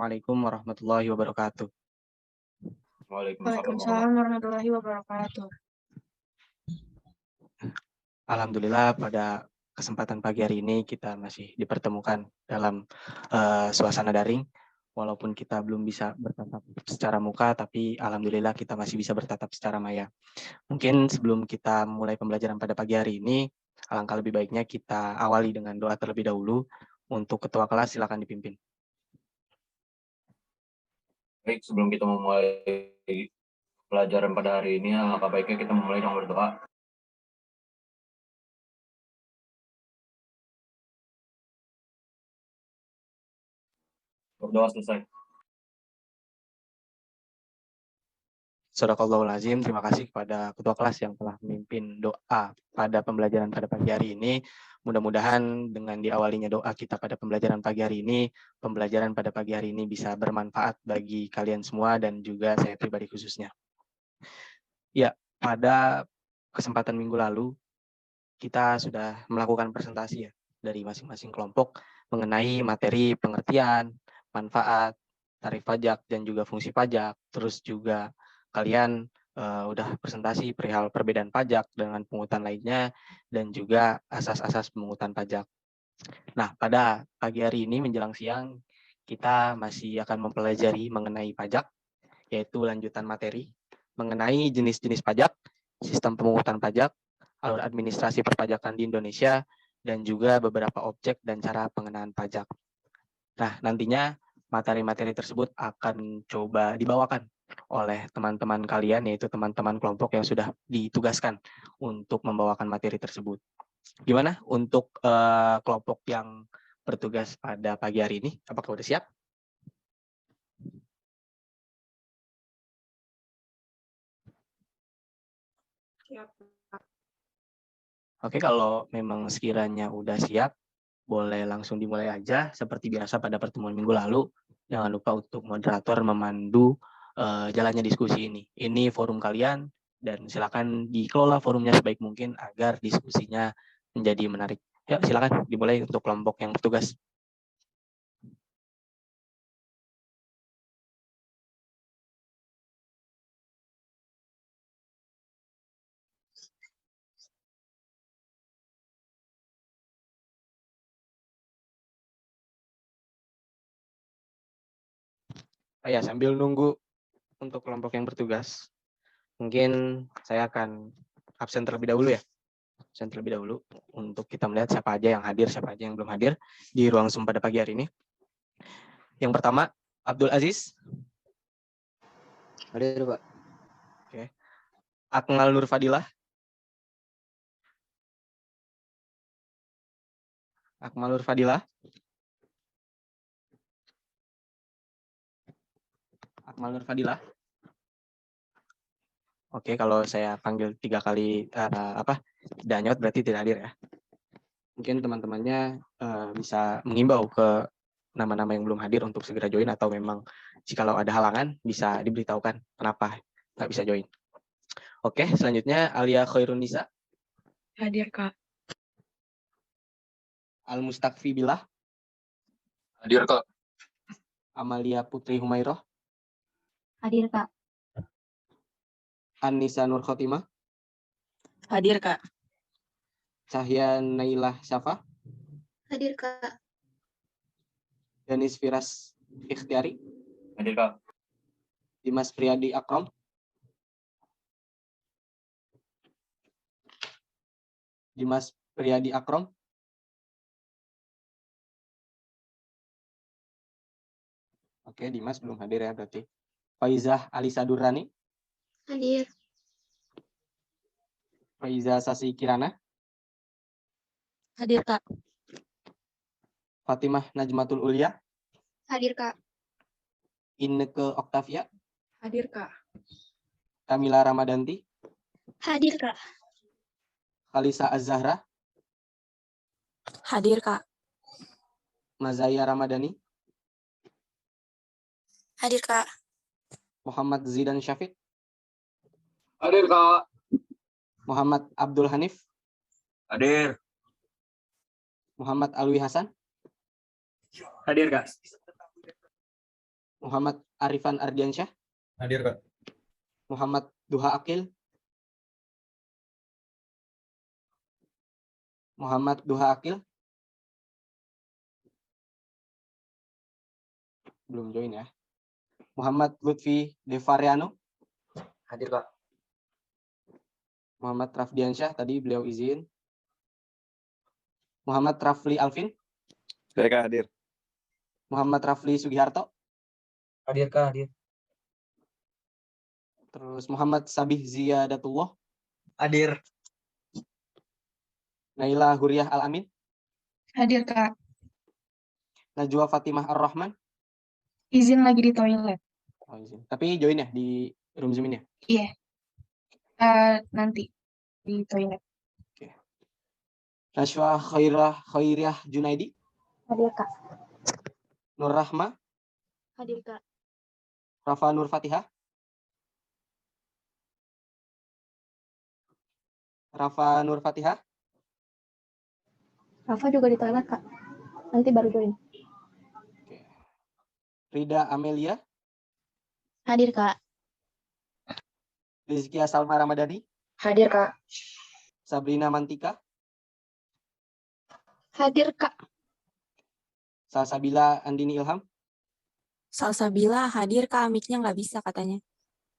Assalamualaikum warahmatullahi wabarakatuh. Waalaikumsalam warahmatullahi wabarakatuh. Alhamdulillah pada kesempatan pagi hari ini kita masih dipertemukan dalam suasana daring. Walaupun kita belum bisa bertatap secara muka, tapi alhamdulillah kita masih bisa bertatap secara maya. Mungkin sebelum kita mulai pembelajaran pada pagi hari ini, alangkah lebih baiknya kita awali dengan doa terlebih dahulu. Untuk ketua kelas silakan dipimpin. Baik, sebelum kita memulai pelajaran pada hari ini, alangkah baiknya kita memulai dengan berdoa. Berdoa selesai. Shadaqallahul azim, terima kasih kepada ketua kelas yang telah memimpin doa pada pembelajaran pada pagi hari ini. Mudah-mudahan dengan diawalinya doa kita pada pembelajaran pagi hari ini, pembelajaran pada pagi hari ini bisa bermanfaat bagi kalian semua dan juga saya pribadi khususnya. Ya, pada kesempatan minggu lalu, kita sudah melakukan presentasi ya dari masing-masing kelompok mengenai materi pengertian, manfaat, tarif pajak, dan juga fungsi pajak. Terus juga kalian udah presentasi perihal perbedaan pajak dengan pungutan lainnya, dan juga asas-asas pemungutan pajak. Nah, pada pagi hari ini menjelang siang, kita masih akan mempelajari mengenai pajak, yaitu lanjutan materi, mengenai jenis-jenis pajak, sistem pemungutan pajak, alur administrasi perpajakan di Indonesia, dan juga beberapa objek dan cara pengenaan pajak. Nah, nantinya materi-materi tersebut akan coba dibawakan oleh teman-teman kalian, yaitu teman-teman kelompok yang sudah ditugaskan untuk membawakan materi tersebut. Gimana untuk kelompok yang bertugas pada pagi hari ini? Apakah sudah siap? Siap. Oke, kalau memang sekiranya udah siap, boleh langsung dimulai aja. Seperti biasa pada pertemuan minggu lalu, jangan lupa untuk moderator memandu jalannya diskusi ini. Ini forum kalian, dan silakan dikelola forumnya sebaik mungkin agar diskusinya menjadi menarik. Ya, silakan dimulai untuk kelompok yang bertugas. Ya, sambil nunggu untuk kelompok yang bertugas, mungkin saya akan absen terlebih dahulu ya. Absen terlebih dahulu untuk kita melihat siapa aja yang hadir, siapa aja yang belum hadir di ruang Zoom pada pagi hari ini. Yang pertama, Abdul Aziz. Hadir, Pak. Oke. Akmal Nur Fadilah. Akmal Nur Fadilah. Akmal Nur Fadilah. Oke, kalau saya panggil 3 kali tidak nyot berarti tidak hadir ya. Mungkin teman-temannya bisa mengimbau ke nama-nama yang belum hadir untuk segera join, atau memang jikalau ada halangan bisa diberitahukan kenapa nggak bisa join. Oke, selanjutnya Alia Khairun Nisa. Hadir, Kak. Al Mustakfi Billah. Hadir, Kak. Amalia Putri Humairoh. Hadir, Kak. Anissa Nur Khotimah. Hadir, Kak. Cahya Nailah Syafa. Hadir, Kak. Danis Firas Ikhtiari. Hadir, Kak. Dimas Priyadi Akrom. Dimas Priyadi Akrom. Oke, Dimas belum hadir ya berarti. Faizah Alisa Durrani. Hadir. Faiza Sasi Kirana. Hadir, Kak. Fatimah Najmatul Ulia. Hadir, Kak. Inneke Oktavia. Hadir, Kak. Kamila Ramadanti. Hadir, Kak. Khalisa Az-Zahra. Hadir, Kak. Mazaya Ramadhani. Hadir, Kak. Muhammad Zidan Syafiq. Hadir, Kak. Muhammad Abdul Hanif. Hadir. Muhammad Alwi Hasan. Hadir, Kak. Muhammad Arifan Ardiansyah, Hadir, Kak. Muhammad Duha Akil, Muhammad Duha Akil, belum join ya. Muhammad Lutfi Devariano, Hadir, Kak. Muhammad Rafdiansyah, tadi beliau izin. Muhammad Rafli Alvin, Saya Kak hadir. Muhammad Rafli Sugiharto, Hadir, Kak. Hadir. terus Muhammad Sabih Ziyadatullah, Hadir. Naila Huriah Al-Amin, Hadir, Kak. Najwa Fatimah Ar-Rahman. Izin lagi di toilet. Oh, izin. Tapi join ya di room Zoom ini ya? Iya. Nanti di toilet. Nashwa Khairiah Junaidi, Hadir, Kak. Nur Rahma, Hadir, Kak. Rafa Nur Fatihah, Rafa Nur Fatihah, Rafa juga di toilet, Kak. Nanti baru join. Rida Amelia, Hadir, Kak. Rizkia Salma Ramadhani, Hadir, Kak. Sabrina Mantika, Hadir, Kak. Salsabila Andini Ilham. Salsabila hadir Kak, mic-nya nggak bisa katanya.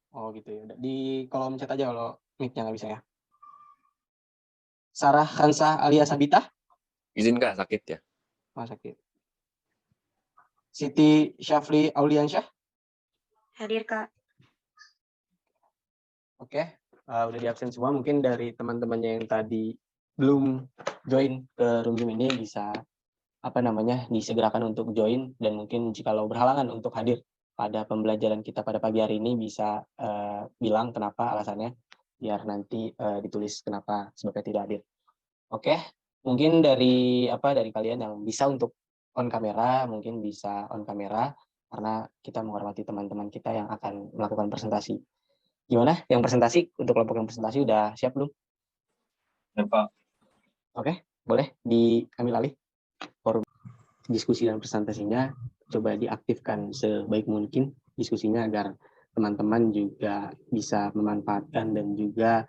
Oh gitu ya. Di kolom chat aja kalau mic-nya nggak bisa ya. Sarah Khansah Alia Sabita. Izin Kak, sakit ya. Oh, sakit. Siti Syafli Auliansyah. Hadir, Kak. Oke, udah di absen semua. Mungkin dari teman-temannya yang tadi belum join ke room Zoom ini bisa disegerakan untuk join, dan mungkin jikalau berhalangan untuk hadir pada pembelajaran kita pada pagi hari ini bisa bilang kenapa alasannya, biar nanti ditulis kenapa sebabnya tidak hadir. Oke, mungkin dari kalian yang bisa untuk on kamera, mungkin bisa on kamera karena kita menghormati teman-teman kita yang akan melakukan presentasi. Gimana? Yang presentasi, untuk kelompok yang presentasi udah siap belum? Ya, Pak. Oke, boleh diambil alih forum diskusi dan presentasinya. Coba diaktifkan sebaik mungkin diskusinya agar teman-teman juga bisa memanfaatkan dan juga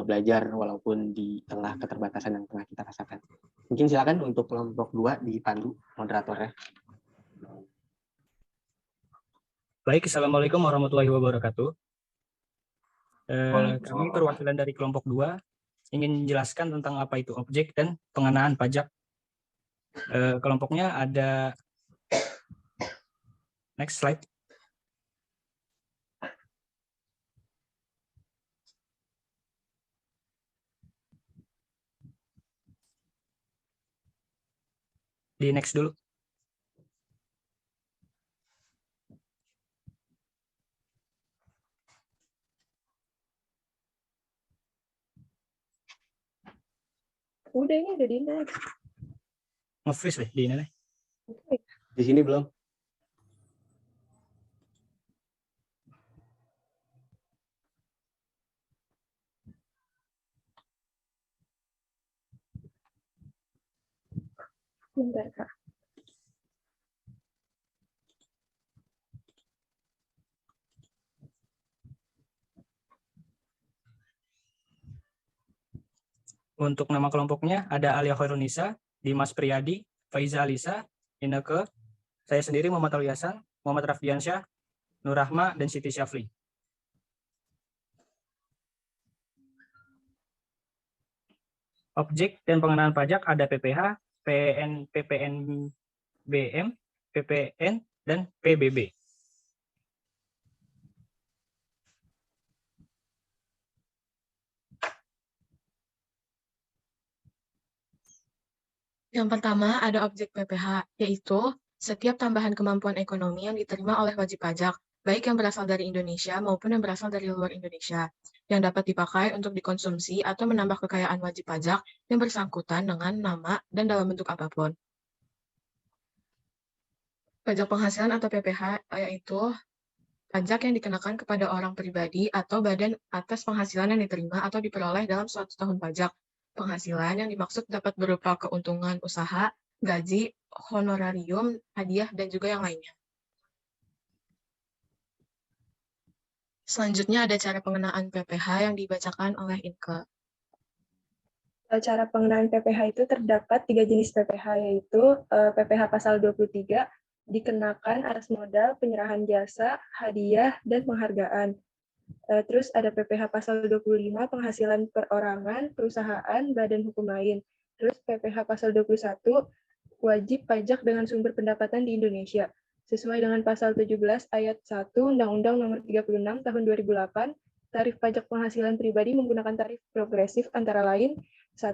belajar walaupun di tengah keterbatasan yang tengah kita rasakan. Mungkin silakan untuk kelompok 2 dipandu moderatornya. Baik, Assalamualaikum warahmatullahi wabarakatuh. Waalaikumsalam. Kami perwakilan dari kelompok 2 ingin menjelaskan tentang apa itu objek dan pengenaan pajak. Kelompoknya ada, next slide. Di next dulu. Udah, ini udah di next. Nge-freeze deh di ini deh. Di sini belum? Bentar, Kak. Untuk nama kelompoknya ada Alia Khairunisa, Dimas Priyadi, Faiza Alisa, Ineke, saya sendiri Muhammad Aliasan, Muhammad Rafdiansyah, Nur Rahma, dan Siti Syafli. Objek dan pengenaan pajak ada PPH, PPNBM, PPN, dan PBB. Yang pertama ada objek PPH, yaitu setiap tambahan kemampuan ekonomi yang diterima oleh wajib pajak, baik yang berasal dari Indonesia maupun yang berasal dari luar Indonesia, yang dapat dipakai untuk dikonsumsi atau menambah kekayaan wajib pajak yang bersangkutan dengan nama dan dalam bentuk apapun. Pajak penghasilan atau PPH yaitu pajak yang dikenakan kepada orang pribadi atau badan atas penghasilan yang diterima atau diperoleh dalam suatu tahun pajak. Penghasilan yang dimaksud dapat berupa keuntungan usaha, gaji, honorarium, hadiah, dan juga yang lainnya. Selanjutnya ada cara pengenaan PPh yang dibacakan oleh Inke. Cara pengenaan PPh itu terdapat 3 jenis PPh, yaitu PPh pasal 23, dikenakan atas modal, penyerahan jasa, hadiah, dan penghargaan. Terus ada PPh pasal 25, penghasilan perorangan, perusahaan, badan hukum lain. Terus PPh pasal 21, wajib pajak dengan sumber pendapatan di Indonesia. Sesuai dengan pasal 17 ayat 1 Undang-Undang Nomor 36 Tahun 2008, tarif pajak penghasilan pribadi menggunakan tarif progresif antara lain 1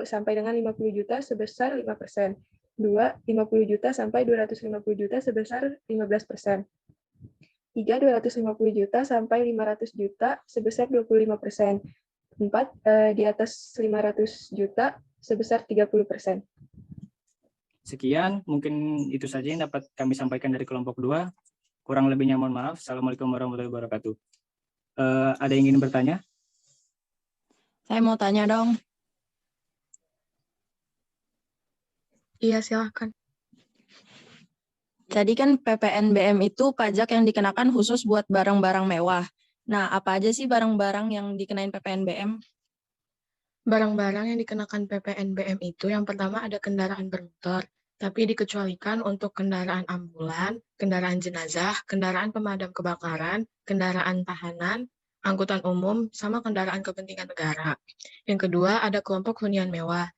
sampai dengan 50 juta sebesar 5%, 2, 50 juta sampai 250 juta sebesar 15%, 3, 250 juta sampai 500 juta sebesar 25%, 4, di atas 500 juta sebesar 30%. Sekian, mungkin itu saja yang dapat kami sampaikan dari kelompok 2. Kurang lebihnya mohon maaf. Assalamualaikum warahmatullahi wabarakatuh. Ada yang ingin bertanya? Saya mau tanya dong. Iya, silakan. Jadi kan PPNBM itu pajak yang dikenakan khusus buat barang-barang mewah. Nah, apa aja sih barang-barang yang dikenain PPNBM? Barang-barang yang dikenakan PPNBM itu yang pertama ada kendaraan bermotor, tapi dikecualikan untuk kendaraan ambulan, kendaraan jenazah, kendaraan pemadam kebakaran, kendaraan tahanan, angkutan umum, sama kendaraan kepentingan negara. Yang kedua ada kelompok hunian mewah.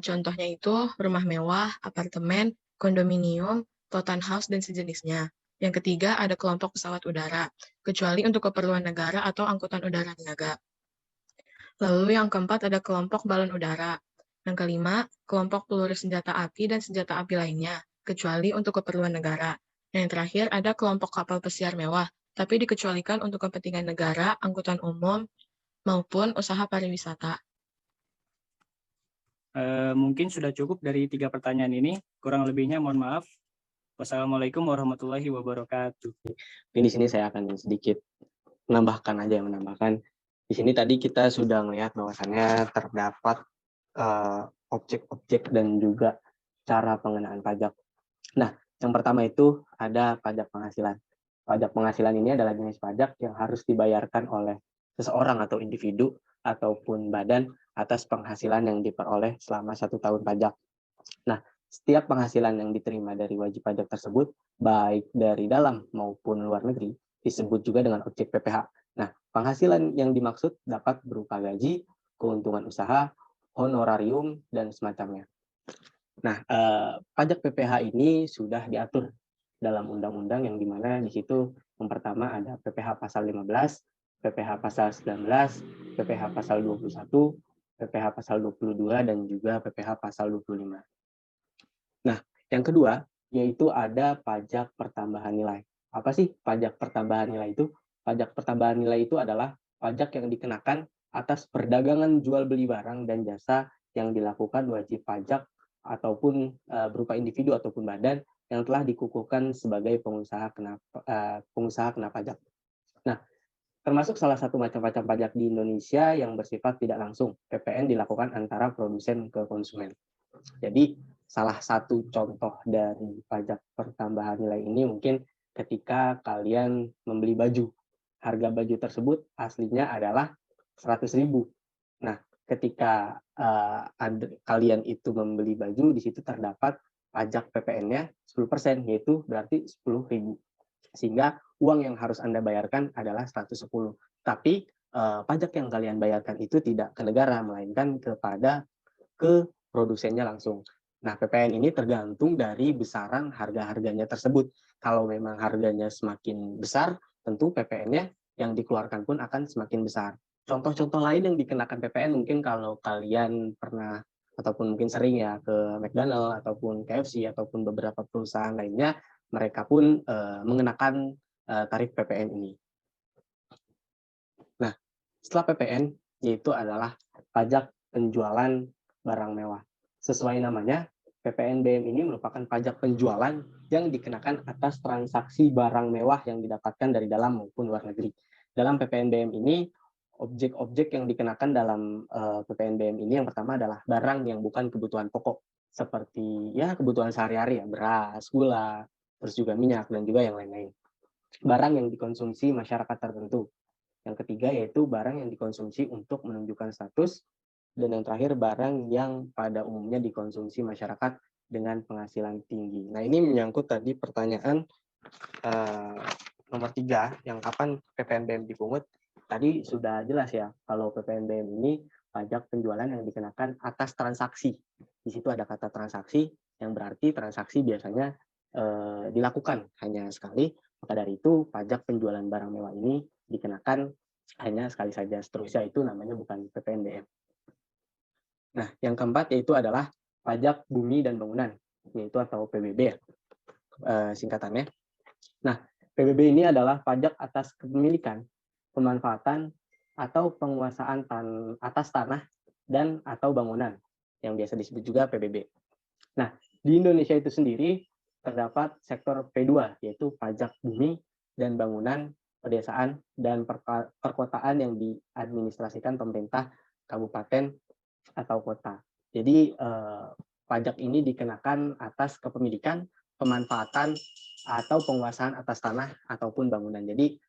Contohnya itu rumah mewah, apartemen, kondominium, totan house, dan sejenisnya. Yang ketiga ada kelompok pesawat udara, kecuali untuk keperluan negara atau angkutan udara niaga. Lalu yang keempat ada kelompok balon udara. Yang kelima, kelompok peluru senjata api dan senjata api lainnya, kecuali untuk keperluan negara. Yang terakhir ada kelompok kapal pesiar mewah, tapi dikecualikan untuk kepentingan negara, angkutan umum, maupun usaha pariwisata. Mungkin sudah cukup dari 3 pertanyaan ini. Kurang lebihnya mohon maaf. Wassalamualaikum warahmatullahi wabarakatuh. Di sini saya akan sedikit menambahkan. Di sini tadi kita sudah melihat bahwasannya terdapat objek-objek dan juga cara pengenaan pajak. Nah, yang pertama itu ada pajak penghasilan. Pajak penghasilan ini adalah jenis pajak yang harus dibayarkan oleh seseorang atau individu ataupun badan atas penghasilan yang diperoleh selama 1 tahun pajak. Nah, setiap penghasilan yang diterima dari wajib pajak tersebut, baik dari dalam maupun luar negeri, disebut juga dengan objek PPh. Nah, penghasilan yang dimaksud dapat berupa gaji, keuntungan usaha, honorarium, dan semacamnya. Nah, pajak PPh ini sudah diatur dalam undang-undang yang dimana di situ yang pertama ada PPh pasal 15, PPh pasal 19, PPh pasal 21, PPh pasal 22, dan juga PPh pasal 25. Nah, yang kedua yaitu ada pajak pertambahan nilai. Apa sih pajak pertambahan nilai itu? Pajak pertambahan nilai itu adalah pajak yang dikenakan atas perdagangan jual beli barang dan jasa yang dilakukan wajib pajak ataupun berupa individu ataupun badan yang telah dikukuhkan sebagai pengusaha kena pajak. Nah, termasuk salah satu macam-macam pajak di Indonesia yang bersifat tidak langsung. PPN dilakukan antara produsen ke konsumen. Jadi, salah satu contoh dari pajak pertambahan nilai ini mungkin ketika kalian membeli baju. Harga baju tersebut aslinya adalah 100.000. Nah, ketika kalian itu membeli baju, di situ terdapat pajak PPN-nya 10%, yaitu berarti 10.000. Sehingga uang yang harus Anda bayarkan adalah 110. Tapi pajak yang kalian bayarkan itu tidak ke negara, melainkan ke produsennya langsung. Nah, PPN ini tergantung dari besaran harga-harganya tersebut. Kalau memang harganya semakin besar, tentu PPN-nya yang dikeluarkan pun akan semakin besar. Contoh-contoh lain yang dikenakan PPN mungkin kalau kalian pernah ataupun mungkin sering ya ke McDonald ataupun KFC ataupun beberapa perusahaan lainnya, mereka pun mengenakan tarif PPN ini. Nah, setelah PPN yaitu adalah pajak penjualan barang mewah. Sesuai namanya, PPNBM ini merupakan pajak penjualan yang dikenakan atas transaksi barang mewah yang didapatkan dari dalam maupun luar negeri. Dalam PPNBM ini, objek-objek yang dikenakan dalam PPNBM ini yang pertama adalah barang yang bukan kebutuhan pokok, seperti ya kebutuhan sehari-hari ya, beras, gula, terus juga minyak, dan juga yang lain-lain. barang yang dikonsumsi masyarakat tertentu. Yang ketiga yaitu barang yang dikonsumsi untuk menunjukkan status. Dan yang terakhir barang yang pada umumnya dikonsumsi masyarakat dengan penghasilan tinggi. Nah, ini menyangkut tadi pertanyaan nomor 3, yang kapan PPNBM dipungut. Tadi sudah jelas ya, kalau PPNBM ini pajak penjualan yang dikenakan atas transaksi. Di situ ada kata transaksi, yang berarti transaksi biasanya dilakukan hanya sekali. Maka dari itu, pajak penjualan barang mewah ini dikenakan hanya sekali saja. Seterusnya itu namanya bukan PPNBM. Nah, yang keempat yaitu adalah pajak bumi dan bangunan, yaitu atau PBB singkatannya. Nah, PBB ini adalah pajak atas kepemilikan, pemanfaatan, atau penguasaan atas tanah dan atau bangunan, yang biasa disebut juga PBB. Nah, di Indonesia itu sendiri terdapat sektor P2, yaitu pajak bumi dan bangunan, pedesaan, dan perkotaan yang diadministrasikan pemerintah kabupaten atau kota. Jadi pajak ini dikenakan atas kepemilikan, pemanfaatan, atau penguasaan atas tanah ataupun bangunan. Jadi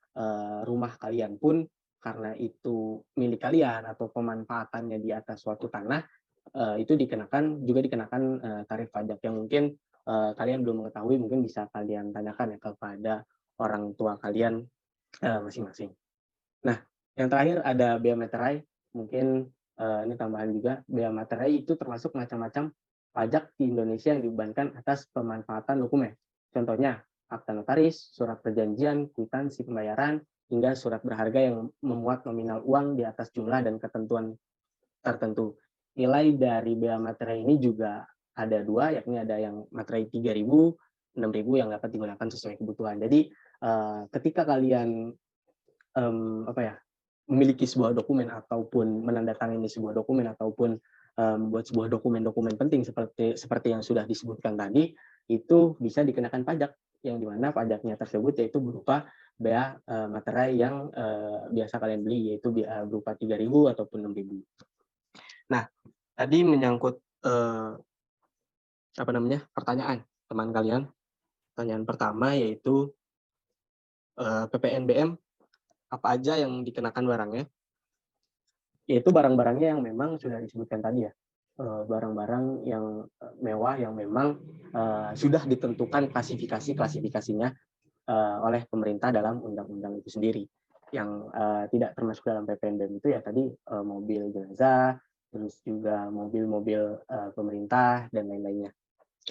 rumah kalian pun karena itu milik kalian atau pemanfaatannya di atas suatu tanah, itu juga dikenakan tarif pajak yang mungkin kalian belum mengetahui, mungkin bisa kalian tanyakan ya kepada orang tua kalian masing-masing. Nah, yang terakhir ada bea materai, mungkin ini tambahan juga, bea materai itu termasuk macam-macam pajak di Indonesia yang dibebankan atas pemanfaatan dokumen. Contohnya, akta notaris, surat perjanjian, kwitansi pembayaran, hingga surat berharga yang memuat nominal uang di atas jumlah dan ketentuan tertentu. Nilai dari bea materai ini juga ada 2, yakni ada yang materai 3.000, 6.000 yang dapat digunakan sesuai kebutuhan. Jadi ketika kalian memiliki sebuah dokumen ataupun menandatangani sebuah dokumen ataupun membuat sebuah dokumen-dokumen penting seperti yang sudah disebutkan tadi, itu bisa dikenakan pajak, yang dimana pajaknya tersebut yaitu berupa bea materai yang biasa kalian beli, yaitu berupa 3.000 ataupun 6.000. Nah, tadi menyangkut pertanyaan teman kalian. Pertanyaan pertama yaitu PPNBM apa aja yang dikenakan barangnya, yaitu barang-barangnya yang memang sudah disebutkan tadi ya, barang-barang yang mewah yang memang sudah ditentukan klasifikasinya oleh pemerintah dalam undang-undang itu sendiri. Yang tidak termasuk dalam PPNBM itu ya tadi mobil jenazah, terus juga mobil-mobil pemerintah dan lain-lainnya.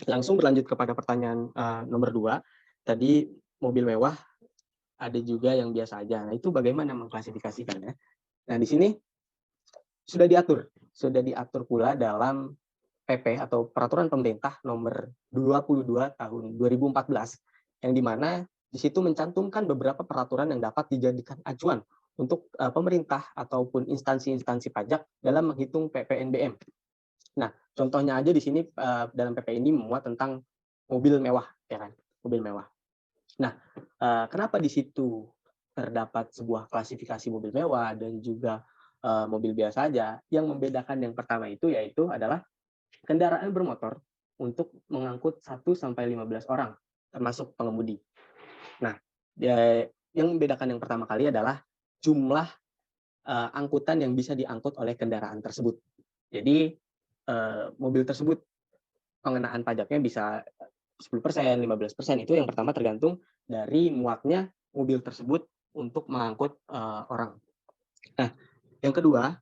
Langsung berlanjut kepada pertanyaan nomor 2, tadi mobil mewah ada juga yang biasa aja. Nah, itu bagaimana mengklasifikasikannya? Nah, di sini sudah diatur pula dalam PP atau Peraturan Pemerintah Nomor 22 Tahun 2014, yang dimana di situ mencantumkan beberapa peraturan yang dapat dijadikan acuan untuk pemerintah ataupun instansi-instansi pajak dalam menghitung PPNBM. Nah, contohnya aja di sini dalam PP ini memuat tentang mobil mewah, ya kan? Mobil mewah. Nah, kenapa di situ terdapat sebuah klasifikasi mobil mewah dan juga mobil biasa saja? Yang membedakan yang pertama itu yaitu adalah kendaraan bermotor untuk mengangkut 1-15 orang, termasuk pengemudi. Nah, yang membedakan yang pertama kali adalah jumlah angkutan yang bisa diangkut oleh kendaraan tersebut. Jadi, mobil tersebut pengenaan pajaknya bisa 10%, 15%, itu yang pertama tergantung dari muatnya mobil tersebut untuk mengangkut orang. Nah, yang kedua,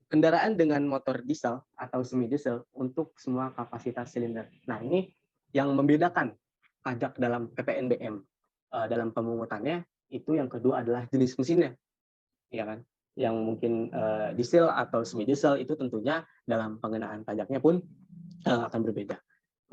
kendaraan dengan motor diesel atau semi diesel untuk semua kapasitas silinder. Nah, ini yang membedakan pajak dalam PPNBM dalam pemungutannya. Itu yang kedua adalah jenis mesinnya, ya kan? Yang mungkin diesel atau semi diesel itu tentunya dalam pengenaan pajaknya pun akan berbeda.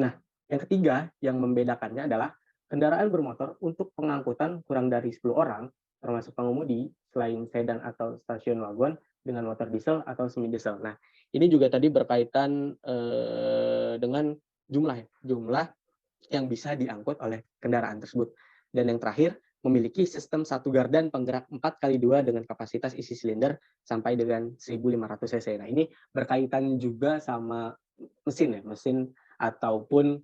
Nah, yang ketiga yang membedakannya adalah kendaraan bermotor untuk pengangkutan kurang dari 10 orang, termasuk pengemudi, selain sedan atau stasiun wagon dengan motor diesel atau semi diesel. Nah, ini juga tadi berkaitan dengan jumlah yang bisa diangkut oleh kendaraan tersebut. Dan yang terakhir, memiliki sistem satu gardan penggerak 4x2 dengan kapasitas isi silinder sampai dengan 1.500 cc. Nah, ini berkaitan juga sama mesin ataupun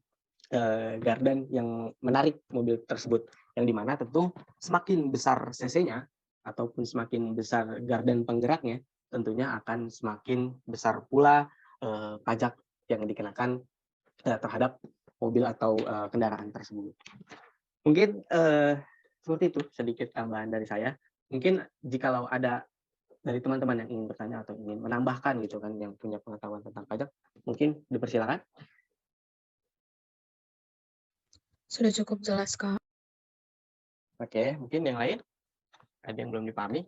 gardan yang menarik mobil tersebut. yang dimana tentu semakin besar CC-nya ataupun semakin besar gardan penggeraknya, tentunya akan semakin besar pula pajak yang dikenakan terhadap mobil atau kendaraan tersebut. Mungkin seperti itu sedikit tambahan dari saya. Mungkin jikalau ada dari teman-teman yang ingin bertanya atau ingin menambahkan gitu kan, yang punya pengetahuan tentang pajak, mungkin dipersilakan. Sudah cukup jelas, Kak. Oke, mungkin yang lain? Ada yang belum dipahami?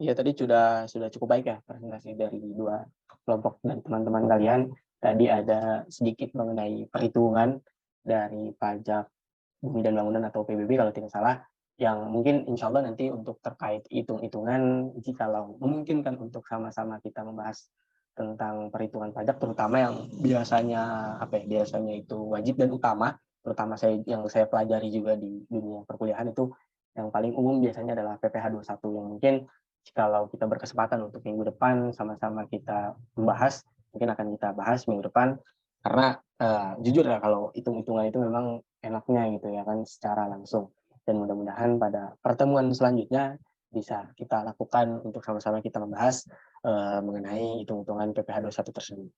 Ya, tadi sudah cukup baik ya presentasi dari dua kelompok dan teman-teman kalian. Tadi ada sedikit mengenai perhitungan dari pajak bumi dan bangunan atau PBB kalau tidak salah, yang mungkin insya Allah nanti untuk terkait hitung-hitungan, jikalau memungkinkan untuk sama-sama kita membahas tentang perhitungan pajak, terutama yang biasanya biasanya itu wajib dan utama, terutama yang saya pelajari juga di dunia perkuliahan itu yang paling umum biasanya adalah PPh 21 yang mungkin kalau kita berkesempatan untuk minggu depan sama-sama kita membahas, mungkin akan kita bahas minggu depan, karena jujur ya kalau hitung-hitungan itu memang enaknya gitu ya kan secara langsung, dan mudah-mudahan pada pertemuan selanjutnya bisa kita lakukan untuk sama-sama kita membahas mengenai hitung-hitungan PPh 21 tersebut.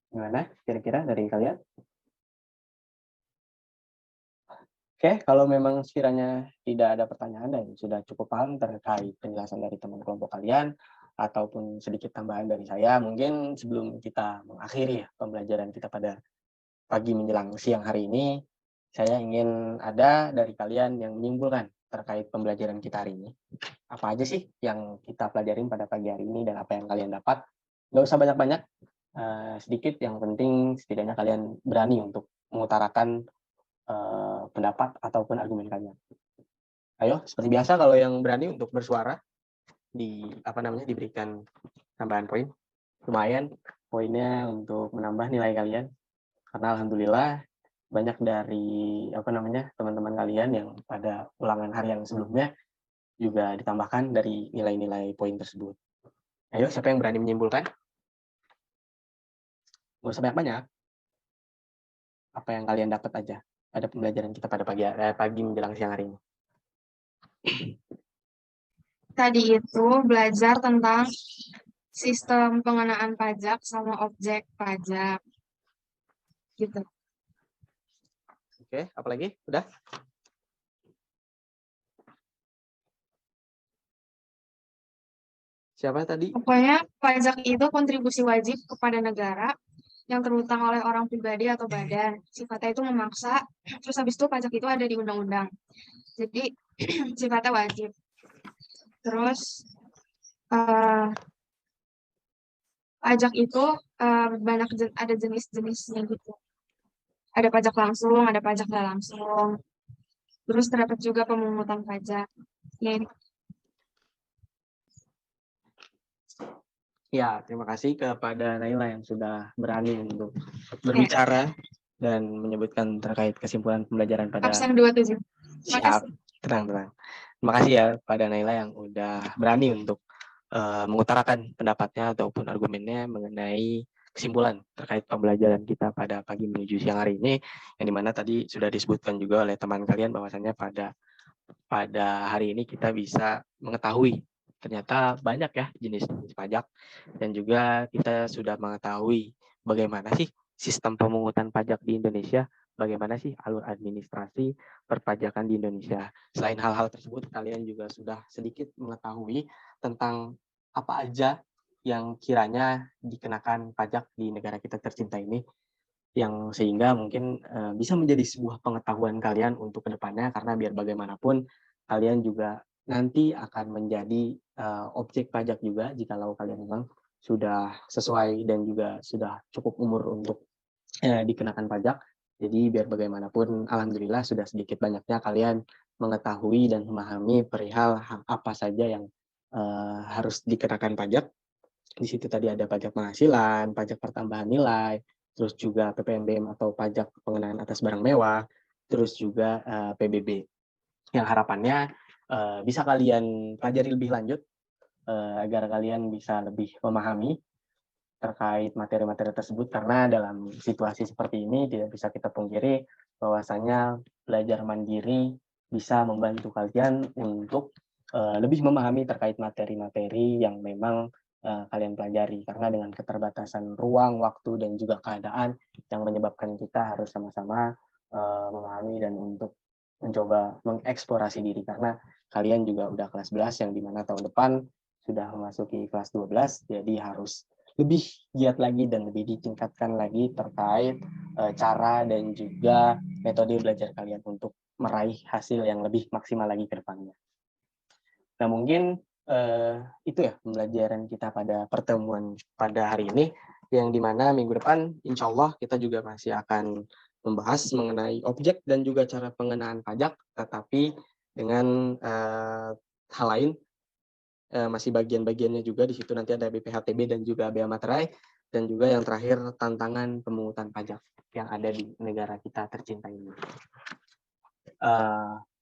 Gimana kira-kira dari kalian? Oke, kalau memang sekiranya tidak ada pertanyaan dan sudah cukup paham terkait penjelasan dari teman kelompok kalian, ataupun sedikit tambahan dari saya, mungkin sebelum kita mengakhiri ya pembelajaran kita pada pagi menjelang siang hari ini, saya ingin ada dari kalian yang menyimpulkan terkait pembelajaran kita hari ini. Apa aja sih yang kita pelajarin pada pagi hari ini dan apa yang kalian dapat? Nggak usah banyak-banyak, sedikit, yang penting setidaknya kalian berani untuk mengutarakan pendapat ataupun argumen kalian. Ayo, seperti biasa kalau yang berani untuk bersuara diberikan tambahan poin. Lumayan poinnya untuk menambah nilai kalian. Karena alhamdulillah banyak dari teman-teman kalian yang pada ulangan harian sebelumnya juga ditambahkan dari nilai-nilai poin tersebut. Ayo, siapa yang berani menyimpulkan? Nggak usah banyak-banyak. Apa yang kalian dapat aja pada pembelajaran kita pada pagi menjelang siang hari ini. Tadi itu belajar tentang sistem pengenaan pajak sama objek pajak. Gitu. Oke, apalagi? Udah? Siapa tadi? Pokoknya pajak itu kontribusi wajib kepada negara yang terhutang oleh orang pribadi atau badan. Sifatnya itu memaksa, terus habis itu pajak itu ada di undang-undang. Jadi sifatnya wajib. Terus pajak itu ada jenis-jenisnya gitu. Ada pajak langsung, ada pajak nggak langsung. Terus terdapat juga pemungutan pajak. Ya, terima kasih kepada Naila yang sudah berani untuk berbicara dan menyebutkan terkait kesimpulan pembelajaran pada absen 27. Siap, tenang. Terima kasih ya pada Naila yang udah berani untuk mengutarakan pendapatnya ataupun argumennya mengenai kesimpulan terkait pembelajaran kita pada pagi menuju siang hari ini, yang dimana tadi sudah disebutkan juga oleh teman kalian bahwasannya pada hari ini kita bisa mengetahui ternyata banyak ya jenis-jenis pajak, dan juga kita sudah mengetahui bagaimana sih sistem pemungutan pajak di Indonesia, bagaimana sih alur administrasi perpajakan di Indonesia. Selain hal-hal tersebut, kalian juga sudah sedikit mengetahui tentang apa aja yang kiranya dikenakan pajak di negara kita tercinta ini, yang sehingga mungkin bisa menjadi sebuah pengetahuan kalian untuk kedepannya, karena biar bagaimanapun kalian juga nanti akan menjadi objek pajak juga jikalau kalian memang sudah sesuai dan juga sudah cukup umur untuk dikenakan pajak. Jadi biar bagaimanapun alhamdulillah sudah sedikit banyaknya kalian mengetahui dan memahami perihal apa saja yang harus dikenakan pajak. Di situ tadi ada pajak penghasilan, pajak pertambahan nilai, terus juga PPNBM atau pajak pengenaan atas barang mewah, terus juga PBB. Yang harapannya bisa kalian pelajari lebih lanjut agar kalian bisa lebih memahami terkait materi-materi tersebut, karena dalam situasi seperti ini tidak bisa kita pungkiri bahwasanya belajar mandiri bisa membantu kalian untuk lebih memahami terkait materi-materi yang memang kalian pelajari, karena dengan keterbatasan ruang, waktu, dan juga keadaan yang menyebabkan kita harus sama-sama memahami dan untuk mencoba mengeksplorasi diri, karena kalian juga udah kelas 11 yang dimana tahun depan sudah memasuki kelas 12, jadi harus lebih giat lagi dan lebih ditingkatkan lagi terkait cara dan juga metode belajar kalian untuk meraih hasil yang lebih maksimal lagi ke depannya. Nah, mungkin itu ya pembelajaran kita pada pertemuan pada hari ini, yang dimana minggu depan insya Allah kita juga masih akan membahas mengenai objek dan juga cara pengenaan pajak, tetapi dengan hal lain. Masih bagian-bagiannya juga di situ nanti ada BPHTB dan juga Bea Materai, dan juga yang terakhir tantangan pemungutan pajak yang ada di negara kita tercinta ini.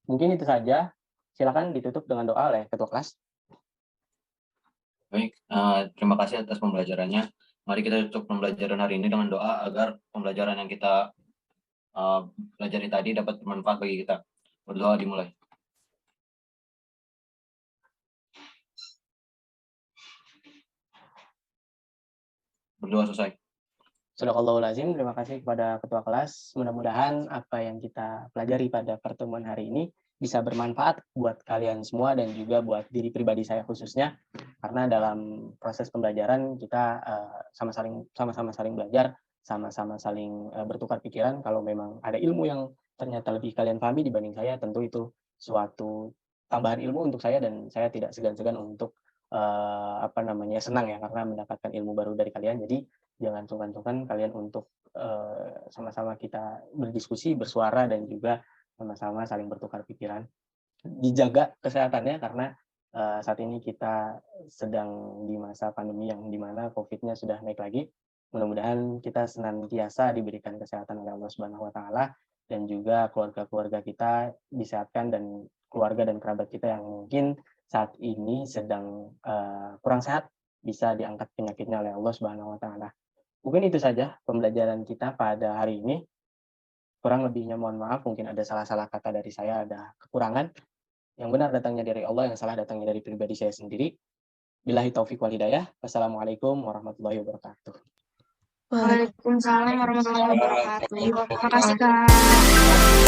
Mungkin itu saja. Silakan ditutup dengan doa oleh ketua kelas. Baik, terima kasih atas pembelajarannya. Mari kita tutup pembelajaran hari ini dengan doa agar pembelajaran yang kita pelajari tadi dapat bermanfaat bagi kita. Berdoa dimulai. Berdoa selesai. Sadaqallahul azim. Terima kasih kepada ketua kelas. Mudah-mudahan apa yang kita pelajari pada pertemuan hari ini bisa bermanfaat buat kalian semua dan juga buat diri pribadi saya khususnya, karena dalam proses pembelajaran kita sama-sama saling belajar, sama-sama saling bertukar pikiran. Kalau memang ada ilmu yang ternyata lebih kalian pahami dibanding saya, tentu itu suatu tambahan ilmu untuk saya, dan saya tidak segan-segan untuk senang ya karena mendapatkan ilmu baru dari kalian. Jadi jangan sungkan-sungkan kalian untuk sama-sama kita berdiskusi, bersuara, dan juga sama-sama saling bertukar pikiran. Dijaga kesehatannya, karena saat ini kita sedang di masa pandemi yang dimana COVID-nya sudah naik lagi. Mudah-mudahan kita senantiasa diberikan kesehatan oleh Allah Subhanahu wa Ta'ala, dan juga keluarga-keluarga kita disehatkan, dan keluarga dan kerabat kita yang mungkin saat ini sedang kurang sehat bisa diangkat penyakitnya oleh Allah Subhanahu wa Ta'ala. Mungkin itu saja pembelajaran kita pada hari ini. Kurang lebihnya mohon maaf, mungkin ada salah-salah kata dari saya, ada kekurangan. Yang benar datangnya dari Allah, yang salah datangnya dari pribadi saya sendiri. Billahi taufiq wal hidayah. Wassalamualaikum warahmatullahi wabarakatuh. Waalaikumsalam warahmatullahi wabarakatuh. Terima kasih, Kak.